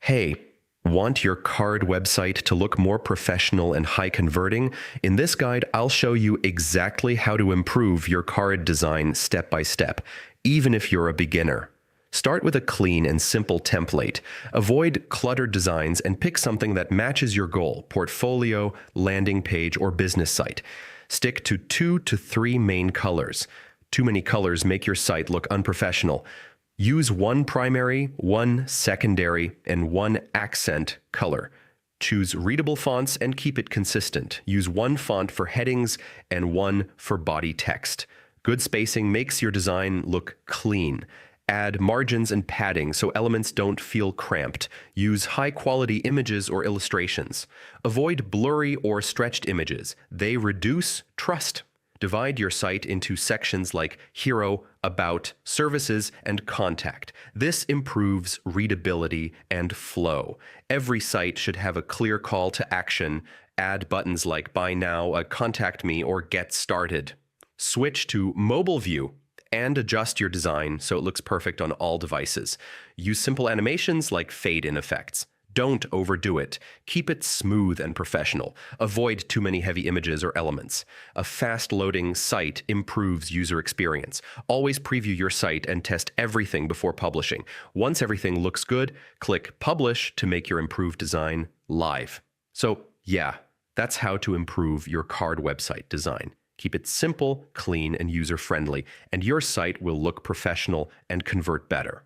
Hey, want your card website to look more professional and high converting? In this guide, I'll show you exactly how to improve your card design step by step, even if you're a beginner. Start with a clean and simple template. Avoid cluttered designs and pick something that matches your goal: portfolio, landing page, or business site. Stick to 2 to 3 main colors. Too many colors make your site look unprofessional. Use one primary, one secondary, and one accent color. Choose readable fonts and keep it consistent. Use one font for headings and one for body text. Good spacing makes your design look clean. Add margins and padding so elements don't feel cramped. Use high-quality images or illustrations. Avoid blurry or stretched images. They reduce trust. Divide your site into sections like Hero, About, Services, and Contact. This improves readability and flow. Every site should have a clear call to action. Add buttons like Buy Now, Contact Me, or Get Started. Switch to Mobile View and adjust your design so it looks perfect on all devices. Use simple animations like fade-in effects. Don't overdo it. Keep it smooth and professional. Avoid too many heavy images or elements. A fast-loading site improves user experience. Always preview your site and test everything before publishing. Once everything looks good, click Publish to make your improved design live. So, yeah, that's how to improve your card website design. Keep it simple, clean, and user-friendly, and your site will look professional and convert better.